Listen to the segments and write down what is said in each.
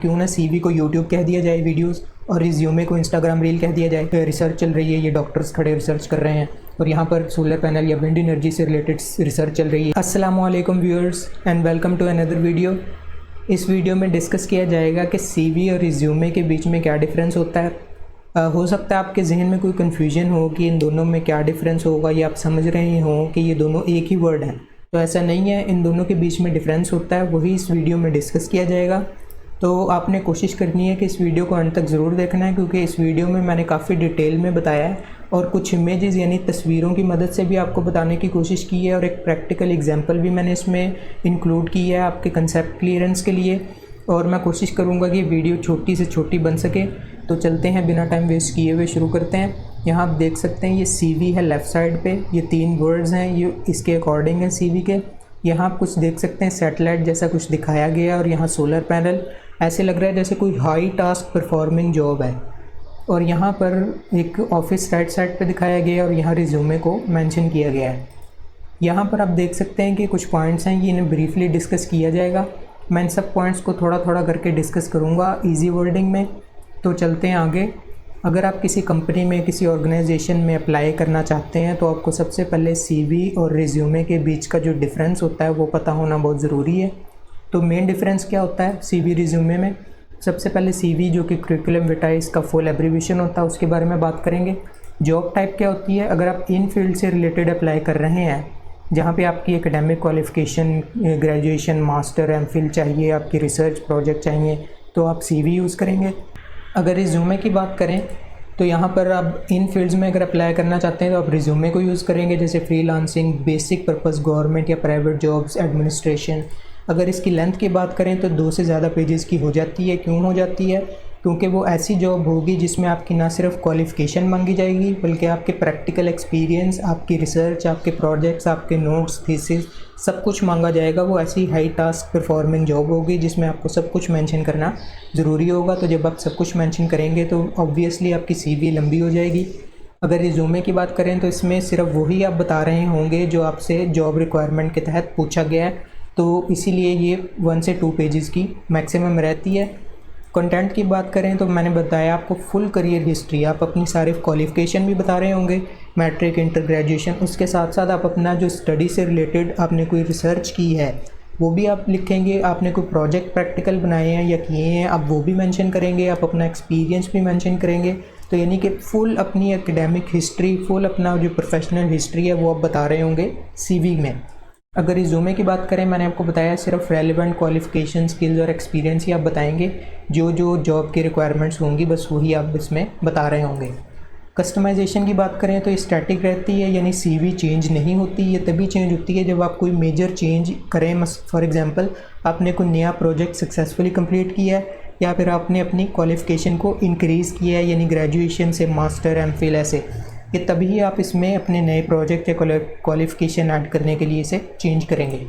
क्यों ना सीवी को यूट्यूब कह दिया जाए वीडियोस और रिज्यूमे को इंस्टाग्राम रील कह दिया जाए। रिसर्च चल रही है, ये डॉक्टर्स खड़े रिसर्च कर रहे हैं और यहाँ पर सोलर पैनल या विंड एनर्जी से रिलेटेड रिसर्च चल रही है। अस्सलामु अलैकुम viewers and welcome to another video. इस वीडियो में डिस्कस किया जाएगा कि सीवी और रिज्यूमे के बीच में क्या डिफरेंस होता है। हो सकता है आपके जहन में कोई कन्फ्यूजन हो कि इन दोनों में क्या डिफरेंस होगा, या आप समझ रहे हो कि ये दोनों एक ही वर्ड हैं। तो ऐसा नहीं है, इन दोनों के बीच में डिफरेंस होता है, वही इस वीडियो में डिस्कस किया जाएगा। तो आपने कोशिश करनी है कि इस वीडियो को अंत तक ज़रूर देखना है, क्योंकि इस वीडियो में मैंने काफ़ी डिटेल में बताया है और कुछ इमेजेस यानी तस्वीरों की मदद से भी आपको बताने की कोशिश की है और एक प्रैक्टिकल एग्जांपल भी मैंने इसमें इंक्लूड की है आपके कंसेप्ट क्लियरेंस के लिए। और मैं कोशिश करूँगा कि वीडियो छोटी से छोटी बन सके। तो चलते हैं, बिना टाइम वेस्ट किए हुए शुरू करते हैं। यहाँ आप देख सकते हैं ये सीवी है लेफ़्ट साइड पे, ये 3 वर्ड्स हैं, ये इसके अकॉर्डिंग है सीवी के। यहाँ आप कुछ देख सकते हैं सैटेलाइट जैसा कुछ दिखाया गया और यहाँ सोलर पैनल, ऐसे लग रहा है जैसे कोई हाई टास्क परफॉर्मिंग जॉब है। और यहाँ पर एक ऑफिस राइट साइड पे दिखाया गया और यहाँ रिज्यूमे को मेंशन किया गया है। यहाँ पर आप देख सकते हैं कि कुछ पॉइंट्स हैं, ये इन्हें ब्रीफली डिस्कस किया जाएगा। मैं इन सब पॉइंट्स को थोड़ा थोड़ा करके डिस्कस करूँगा ईजी वर्डिंग में। तो चलते हैं आगे। अगर आप किसी कंपनी में, किसी ऑर्गेनाइजेशन में अप्लाई करना चाहते हैं तो आपको सबसे पहले सीवी और रिज्यूमे के बीच का जो डिफरेंस होता है वो पता होना बहुत ज़रूरी है। तो मेन डिफरेंस क्या होता है सीवी रिज्यूमे में? सबसे पहले सीवी जो कि करिकुलम विटाe इसका फुल एब्रीविएशन होता है, उसके बारे में बात करेंगे। जॉब टाइप क्या होती है? अगर आप इन फील्ड से रिलेटेड अप्लाई कर रहे हैं, जहाँ पे आपकी academic qualification graduation, master, MPhil चाहिए, आपकी रिसर्च प्रोजेक्ट चाहिए, तो आप सीवी यूज़ करेंगे। अगर रिज्यूमे की बात करें तो यहाँ पर आप इन फील्ड्स में अगर अप्लाई करना चाहते हैं तो आप रिज्यूमे को यूज़ करेंगे, जैसे फ्रीलांसिंग, बेसिक पर्पस, गवर्नमेंट या प्राइवेट जॉब्स, एडमिनिस्ट्रेशन। अगर इसकी लेंथ की बात करें तो 2 से ज़्यादा पेजेस की हो जाती है। क्यों हो जाती है? क्योंकि वो ऐसी जॉब होगी जिसमें आपकी ना सिर्फ क्वालिफ़िकेशन मांगी जाएगी, बल्कि आपके प्रैक्टिकल एक्सपीरियंस, आपकी रिसर्च, आपके प्रोजेक्ट्स, आपके नोट्स, थीसिस, सब कुछ मांगा जाएगा। वो ऐसी हाई टास्क परफॉर्मिंग जॉब होगी जिसमें आपको सब कुछ मेंशन करना ज़रूरी होगा। तो जब आप सब कुछ मेंशन करेंगे तो ऑब्वियसली आपकी सीवी लंबी हो जाएगी। अगर रिज्यूमे की बात करें तो इसमें सिर्फ वही आप बता रहे होंगे जो आपसे जॉब रिक्वायरमेंट के तहत पूछा गया है, तो इसीलिए ये 1 से 2 पेजेस की मैक्सिमम रहती है। कंटेंट की बात करें तो मैंने बताया आपको फुल करियर हिस्ट्री, आप अपनी सारी क्वालिफ़िकेशन भी बता रहे होंगे, मैट्रिक, इंटर, ग्रेजुएशन। उसके साथ साथ आप अपना जो स्टडी से रिलेटेड आपने कोई रिसर्च की है वो भी आप लिखेंगे, आपने कोई प्रोजेक्ट प्रैक्टिकल बनाए हैं या किए हैं आप वो भी मेंशन करेंगे, आप अपना एक्सपीरियंस भी मेंशन करेंगे। तो यानी कि फुल अपनी एकेडमिक हिस्ट्री, फुल अपना जो प्रोफेशनल हिस्ट्री है वो आप बता रहे होंगे सीवी में। अगर रिज्यूमे की बात करें, मैंने आपको बताया सिर्फ रेलिवेंट क्वालिफ़िकेशन, स्किल्स और एक्सपीरियंस ही आप बताएंगे। जो जो जॉब की रिक्वायरमेंट्स होंगी बस वही आप इसमें बता रहे होंगे। कस्टमाइजेशन की बात करें तो स्टैटिक रहती है, यानी सीवी चेंज नहीं होती। ये तभी चेंज होती है जब आप कोई मेजर चेंज करें। फॉर एग्जांपल आपने कोई नया प्रोजेक्ट सक्सेसफुली कंप्लीट किया है, या फिर आपने अपनी क्वालिफ़िकेशन को इंक्रीज़ किया है, यानी ग्रेजुएशन से मास्टर, एमफिल, ऐसे। ये तभी आप इसमें अपने नए प्रोजेक्ट या क्वालिफ़िकेशन ऐड करने के लिए इसे चेंज करेंगे।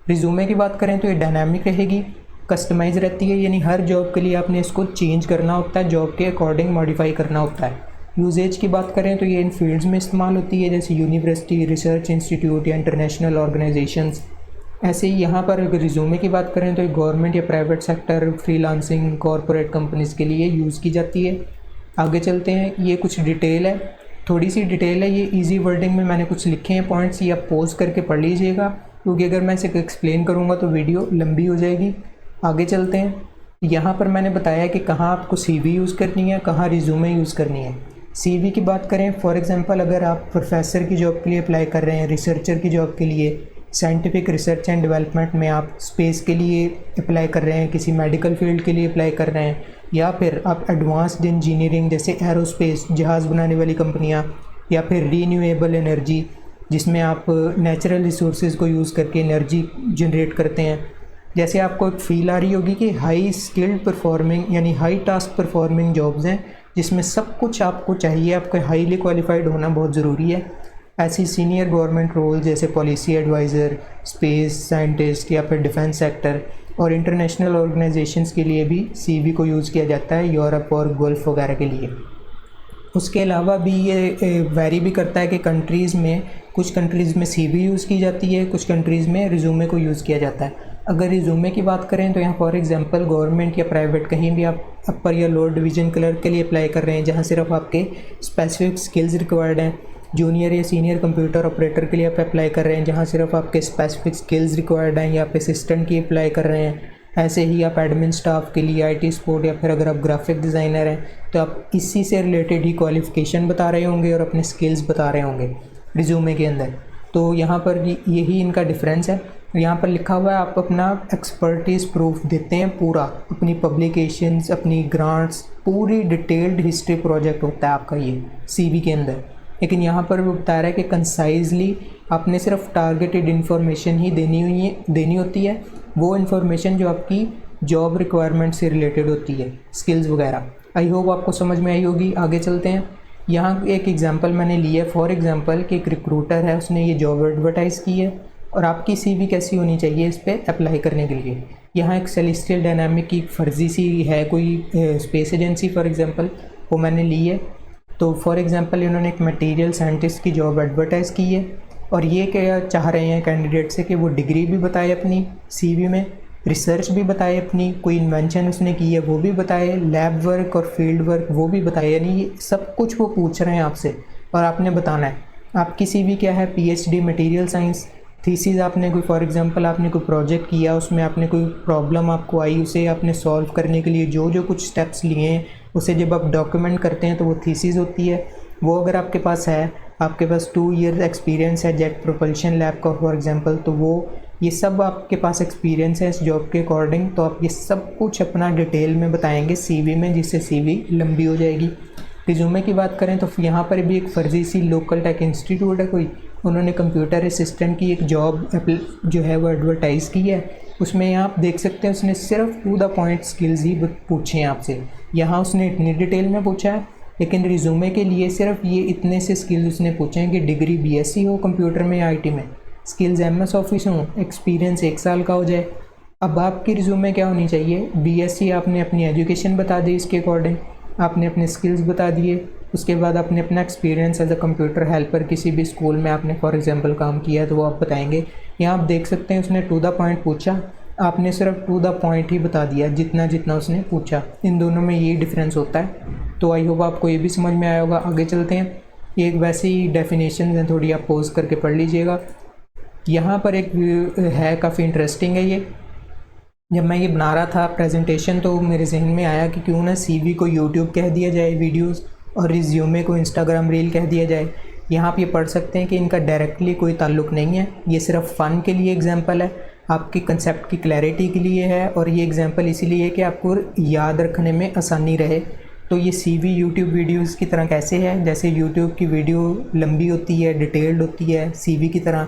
रिज्यूमे की बात करें तो ये डायनामिक रहेगी, कस्टमाइज रहती है, यानी हर जॉब के लिए आपने इसको चेंज करना होता है, जॉब के अकॉर्डिंग मॉडिफाई करना होता है। यूजेज की बात करें तो ये इन फील्ड्स में इस्तेमाल होती है, जैसे यूनिवर्सिटी, रिसर्च इंस्टीट्यूट या इंटरनेशनल ऑर्गेनाइजेशंस। ऐसे ही यहाँ पर अगर रिज्यूमे की बात करें तो गवर्नमेंट या private sector, freelancing, corporate companies के लिए यूज़ की जाती है। आगे चलते हैं, ये कुछ डिटेल है, थोड़ी सी डिटेल है, ये इजी वर्डिंग में मैंने कुछ लिखे हैं पॉइंट्स, ये आप पॉज करके पढ़ लीजिएगा, क्योंकि अगर मैं इसे एक्सप्लेन करूँगा तो वीडियो लंबी हो जाएगी। आगे चलते हैं, यहाँ पर मैंने बताया कि कहाँ आपको सीवी यूज़ करनी है, कहाँ रिज्यूमे यूज़ करनी है। सीवी की बात करें, फॉर एग्जांपल अगर आप प्रोफेसर की जॉब के लिए अप्लाई कर रहे हैं, रिसर्चर की जॉब के लिए, साइंटिफिक रिसर्च एंड डेवलपमेंट में आप स्पेस के लिए अप्लाई कर रहे हैं, किसी मेडिकल फील्ड के लिए अप्लाई कर रहे हैं, या फिर आप एडवांस्ड इंजीनियरिंग जैसे एरोस्पेस, जहाज़ बनाने वाली कंपनियां, या फिर रीन्यूएबल एनर्जी जिसमें आप नेचुरल रिसोर्सेज को यूज़ करके एनर्जी जनरेट करते हैं। जैसे आपको एक फील आ रही होगी कि हाई स्किल्ड परफॉर्मिंग यानी हाई टास्क परफॉर्मिंग जॉब्स हैं जिसमें सब कुछ आपको चाहिए, आपको हाईली क्वालिफाइड होना बहुत ज़रूरी है। ऐसी सीनियर गवर्नमेंट रोल जैसे पॉलिसी एडवाइज़र, स्पेस साइंटिस्ट या फिर डिफेंस सेक्टर और इंटरनेशनल ऑर्गेनाइजेशंस के लिए भी सीवी को यूज़ किया जाता है, यूरोप और गल्फ़ वगैरह के लिए। उसके अलावा भी ये वैरी भी करता है कि कंट्रीज़ में, कुछ कंट्रीज़ में सीवी यूज़ की जाती है, कुछ कंट्रीज़ में रिज्यूमे को यूज़ किया जाता है। अगर रिज्यूमे की बात करें तो यहाँ फॉर एग्जांपल गवर्नमेंट या प्राइवेट कहीं भी आप अपर या लोअर डिवीज़न क्लर्क के लिए अप्लाई कर रहे हैं जहाँ सिर्फ आपके स्पेसिफिक स्किल्स रिक्वायर्ड हैं। जूनियर या सीनियर कंप्यूटर ऑपरेटर के लिए आप अप्लाई कर रहे हैं जहाँ सिर्फ आपके स्पेसिफिक स्किल्स रिक्वायर्ड हैं, या आप असिस्टेंट की अप्लाई कर रहे हैं। ऐसे ही आप एडमिन स्टाफ के लिए, IT सपोर्ट, या फिर अगर आप ग्राफिक डिज़ाइनर हैं तो आप इसी से रिलेटेड ही क्वालिफ़िकेशन बता रहे होंगे और अपने स्किल्स बता रहे होंगे रिज्यूमे के अंदर। तो यहाँ पर यही इनका डिफरेंस है। यहाँ पर लिखा हुआ है आप अपना एक्सपर्टीज़ प्रूफ देते हैं पूरा, अपनी पब्लिकेशंस, अपनी ग्रांट्स, पूरी डिटेल्ड हिस्ट्री प्रोजेक्ट होता है आपका ये CV के अंदर। लेकिन यहाँ पर वो बता रहा है कि कंसाइजली आपने सिर्फ टारगेटेड इन्फॉर्मेशन ही देनी होती है, वो इन्फॉर्मेशन जो आपकी जॉब रिक्वायरमेंट से रिलेटेड होती है, स्किल्स वगैरह। आई होप आपको समझ में आई होगी। आगे चलते हैं। यहाँ एक एग्जांपल मैंने लिया है, फॉर एग्जांपल कि एक रिक्रूटर है, उसने ये जॉब एडवर्टाइज़ की है और आपकी CV कैसी होनी चाहिए इस पर अप्लाई करने के लिए। यहाँ एक सेलेस्टियल डायनामिक की फर्जी सी है कोई स्पेस एजेंसी फॉर एग्जांपल, वो मैंने ली है। तो फॉर एग्जांपल इन्होंने एक मटेरियल साइंटिस्ट की जॉब एडवर्टाइज़ की है और ये क्या चाह रहे हैं कैंडिडेट से कि वो डिग्री भी बताए अपनी CV में, रिसर्च भी बताए अपनी, कोई इन्वेंशन उसने की है वो भी बताए, लैब वर्क और फील्ड वर्क वो भी बताए। यानी ये सब कुछ वो पूछ रहे हैं आपसे और आपने बताना है। आपकी CV क्या है, PhD मटेरियल साइंस, थीसिस आपने कोई फॉर एग्जांपल आपने कोई प्रोजेक्ट किया, उसमें आपने कोई प्रॉब्लम आपको आई, उसे आपने सॉल्व करने के लिए जो जो कुछ स्टेप्स लिए हैं उसे जब आप डॉक्यूमेंट करते हैं तो वो थीसिस होती है। वो अगर आपके पास है, आपके पास 2 ईयर एक्सपीरियंस है जेट प्रोपल्शन लैब का फॉर एग्जांपल, तो वो ये सब आपके पास एक्सपीरियंस है इस जॉब के अकॉर्डिंग, तो आप ये सब कुछ अपना डिटेल में बताएंगे CV में, जिससे CV लंबी हो जाएगी। रिज्यूमे की बात करें तो यहाँ पर भी एक फर्जी सी लोकल टेक इंस्टीट्यूट है कोई, उन्होंने कंप्यूटर असिस्टेंट की एक जॉब जो है वो एडवर्टाइज़ की है। उसमें आप देख सकते हैं उसने सिर्फ टू द पॉइंट स्किल्स ही पूछे हैं आपसे। यहाँ उसने इतनी डिटेल में पूछा है, लेकिन रिज्यूमे के लिए सिर्फ ये इतने से स्किल्स उसने पूछे हैं कि डिग्री BSc हो कंप्यूटर में या IT में, स्किल्स MS ऑफिस हो, एक्सपीरियंस 1 साल का हो जाए। अब आपकी रिज्यूमे क्या होनी चाहिए, BSc आपने अपनी एजुकेशन बता दी, इसके अकॉर्डिंग आपने अपने स्किल्स बता दिए, उसके बाद आपने अपना experience as a computer helper किसी भी स्कूल में आपने फॉर एग्जांपल काम किया है तो वो आप बताएंगे। यहाँ आप देख सकते हैं उसने टू द पॉइंट पूछा, आपने सिर्फ टू द पॉइंट ही बता दिया जितना जितना उसने पूछा। इन दोनों में यही डिफरेंस होता है। तो आई होप आपको ये भी समझ में आया होगा। आगे चलते हैं। ये एक वैसे ही डेफिनेशन है, थोड़ी आप पॉज करके पढ़ लीजिएगा। यहाँ पर एक है काफ़ी इंटरेस्टिंग है ये। जब मैं ये बना रहा था प्रेजेंटेशन तो मेरे जहन में आया कि क्यों ना CV को YouTube कह दिया जाए वीडियोस, और रिज्यूमे को Instagram रील कह दिया जाए। यहाँ आप ये पढ़ सकते हैं कि इनका डायरेक्टली कोई ताल्लुक़ नहीं है, ये सिर्फ फ़न के लिए एग्जांपल है, आपके कंसेप्ट की क्लैरिटी के लिए है, और ये एग्जांपल इसीलिए है कि आपको याद रखने में आसानी रहे। तो ये CV YouTube वीडियोज़ की तरह कैसे है, जैसे YouTube की वीडियो लंबी होती है, डिटेल्ड होती है CV की तरह,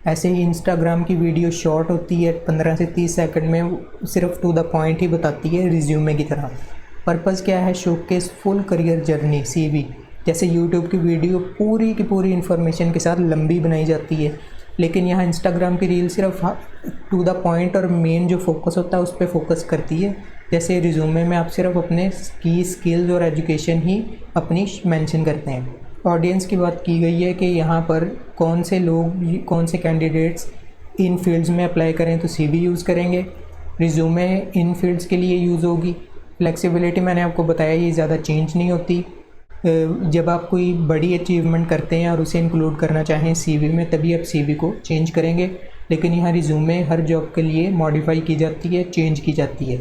ऐसे ही Instagram की वीडियो शॉर्ट होती है, 15 से 30 सेकंड में सिर्फ टू द पॉइंट ही बताती है रिज्यूमे की तरह। पर्पज़ क्या है, showcase full career journey CV। जैसे YouTube की वीडियो पूरी की पूरी इन्फॉर्मेशन के साथ लंबी बनाई जाती है, लेकिन यहाँ Instagram की रील सिर्फ टू द पॉइंट और मेन जो फोकस होता है उस पर फोकस करती है। जैसे रिज्यूमे में आप सिर्फ अपने की स्किल्स और एजुकेशन ही अपनी मेंशन करते हैं। ऑडियंस की बात की गई है कि यहाँ पर कौन से लोग, कौन से कैंडिडेट्स इन फील्ड्स में अप्लाई करें तो CV यूज़ करेंगे, रिज्यूमे इन फील्ड्स के लिए यूज़ होगी। फ्लेक्सिबिलिटी मैंने आपको बताया ये ज़्यादा चेंज नहीं होती। जब आप कोई बड़ी अचीवमेंट करते हैं और उसे इंक्लूड करना चाहें CV में तभी आप CV को चेंज करेंगे, लेकिन यहाँ रिज्यूमे हर जॉब के लिए मॉडिफाई की जाती है, चेंज की जाती है।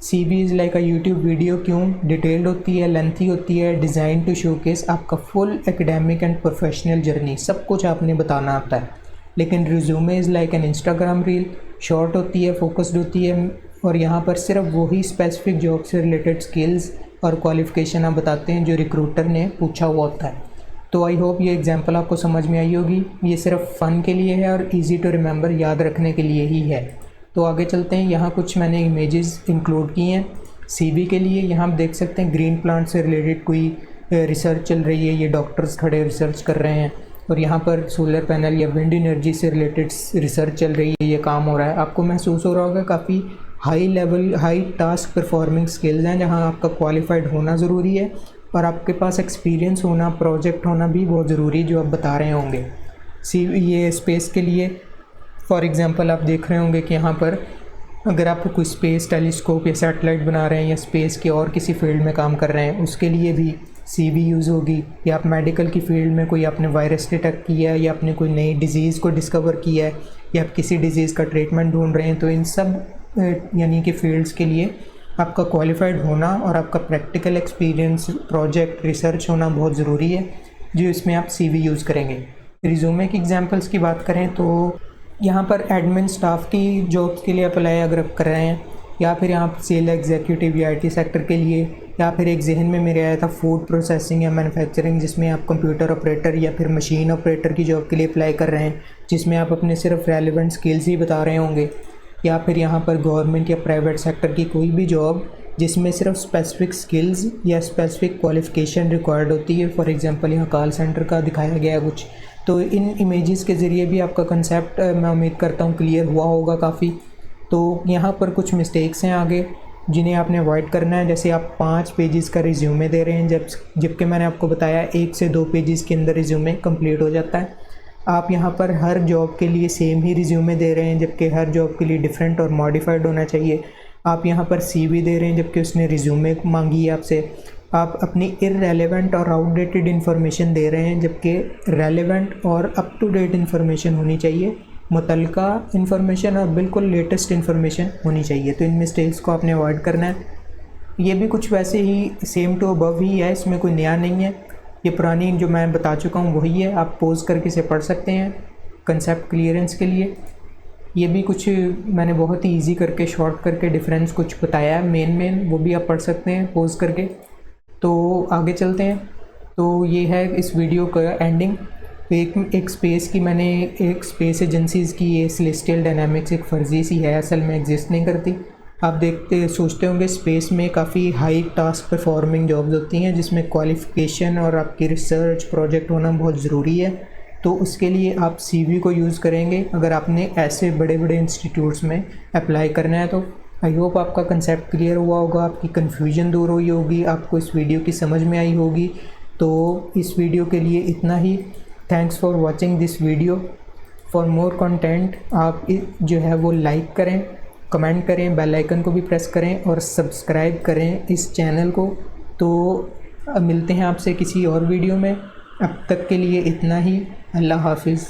CV is like a YouTube video, क्यों डिटेल्ड होती है, लेंथी होती है, डिज़ाइन टू शोकेस आपका full academic and professional journey, सब कुछ आपने बताना आता है। लेकिन resume is like an Instagram reel, short होती है, फोकस्ड होती है, और यहाँ पर सिर्फ वही स्पेसिफिक जॉब से रिलेटेड स्किल्स और क्वालिफ़िकेशन आप बताते हैं जो रिक्रूटर ने पूछा हुआ होता है। तो आई होप ये एग्जांपल आपको समझ में आई होगी। ये सिर्फ फ़न के लिए है और इजी टू रिमेंबर, याद रखने के लिए ही है। तो आगे चलते हैं। यहाँ कुछ मैंने इमेजेस इंक्लूड की हैं CV के लिए। यहाँ आप देख सकते हैं ग्रीन प्लांट से रिलेटेड कोई रिसर्च चल रही है, ये डॉक्टर्स खड़े रिसर्च कर रहे हैं, और यहाँ पर सोलर पैनल या विंड एनर्जी से रिलेटेड रिसर्च चल रही है, ये काम हो रहा है। आपको महसूस हो रहा होगा काफ़ी high level, high task performing skills हैं, जहाँ आपका क्वालिफाइड होना ज़रूरी है और आपके पास एक्सपीरियंस होना, प्रोजेक्ट होना भी बहुत ज़रूरी, जो आप बता रहे होंगे। ये स्पेस के लिए फॉर एग्ज़ाम्पल आप देख रहे होंगे कि यहाँ पर अगर आप कोई स्पेस टेलीस्कोप या सैटेलाइट बना रहे हैं या स्पेस के और किसी फील्ड में काम कर रहे हैं, उसके लिए भी CV यूज़ होगी। या आप मेडिकल की फील्ड में कोई आपने वायरस डिटेक्ट किया है या आपने कोई नई डिज़ीज़ को डिस्कवर किया है या आप किसी डिज़ीज़ का ट्रीटमेंट ढूंढ रहे हैं, तो इन सब यानी कि फील्ड्स के लिए आपका क्वालिफाइड होना और आपका प्रैक्टिकल एक्सपीरियंस, प्रोजेक्ट, रिसर्च होना बहुत ज़रूरी है, जो इसमें आप CV यूज़ करेंगे। रिज्यूमे की एग्जांपल्स की बात करें तो यहाँ पर एडमिन स्टाफ की जॉब्स के लिए अप्लाई अगर आप कर रहे हैं, या फिर यहाँ सेल एग्जीक्यूटिव या IT सेक्टर के लिए, या फिर एक जहन में मेरे आया था फूड प्रोसेसिंग या मैन्युफैक्चरिंग, जिसमें आप कंप्यूटर ऑपरेटर या फिर मशीन ऑपरेटर की जॉब के लिए अप्लाई कर रहे हैं, जिसमें आप अपने सिर्फ रेलिवेंट स्किल्स ही बता रहे होंगे। या फिर यहाँ पर गवर्नमेंट या प्राइवेट सेक्टर की कोई भी जॉब जिसमें सिर्फ स्पेसिफिक स्किल्स या स्पेसिफिक क्वालिफ़िकेशन रिक्वायर्ड होती है। फॉर एग्जांपल यहाँ कॉल सेंटर का दिखाया गया कुछ, तो इन इमेजेस के ज़रिए भी आपका कंसेप्ट मैं उम्मीद करता हूँ क्लियर हुआ होगा काफ़ी। तो यहाँ पर कुछ मिस्टेक्स हैं आगे जिन्हें आपने अवॉइड करना है। जैसे आप 5 पेजेस का रिज्यूमे दे रहे हैं, जबकि मैंने आपको बताया 1 से 2 पेजेस के अंदर रिज्यूमे कंप्लीट हो जाता है। आप यहाँ पर हर जॉब के लिए सेम ही रिज्यूमे दे रहे हैं, जबकि हर जॉब के लिए डिफरेंट और मॉडिफाइड होना चाहिए। आप यहाँ पर CV दे रहे हैं जबकि उसने रिज्यूमे मांगी है आपसे। आप अपनी इररेलेवेंट और आउटडेटेड इन्फॉर्मेशन दे रहे हैं, जबकि रेलेवेंट और अप टू डेट इन्फॉर्मेशन होनी चाहिए, मुतल्लिका इन्फॉर्मेशन और बिल्कुल लेटेस्ट इन्फॉर्मेशन होनी चाहिए। तो इन मिस्टेक्स को आपने अवॉइड करना है। ये भी कुछ वैसे ही सेम टू अबव ही है, इसमें कोई नया नहीं है, ये पुरानी जो मैं बता चुका हूँ वही है। आप पॉज करके इसे पढ़ सकते हैं कंसेप्ट क्लियरेंस के लिए। ये भी कुछ मैंने बहुत ही ईजी करके शॉर्ट करके डिफरेंस कुछ बताया है मेन, वो भी आप पढ़ सकते हैं पॉज करके। तो आगे चलते हैं। तो ये है इस वीडियो का एंडिंग। एक स्पेस की मैंने एक स्पेस एजेंसीज़ की ये सेलेस्टियल डायनामिक्स एक फ़र्जी सी है, असल में एग्जिस्ट नहीं करती। आप सोचते होंगे स्पेस में काफ़ी हाई टास्क परफॉर्मिंग जॉब्स होती हैं जिसमें क्वालिफ़िकेशन और आपकी रिसर्च प्रोजेक्ट होना बहुत ज़रूरी है। तो उसके लिए आप CV को यूज़ करेंगे अगर आपने ऐसे बड़े बड़े इंस्टीट्यूट्स में अप्लाई करना है। तो आई होप आपका कंसेप्ट क्लियर हुआ होगा, आपकी कन्फ्यूजन दूर हुई होगी, आपको इस वीडियो की समझ में आई होगी। तो इस वीडियो के लिए इतना ही। Thanks for watching this video. For more content आप जो है वो लाइक करें, कमेंट करें, बेल आइकन को भी प्रेस करें और सब्सक्राइब करें इस चैनल को। तो मिलते हैं आपसे किसी और वीडियो में। अब तक के लिए इतना ही। अल्लाह हाफिज़।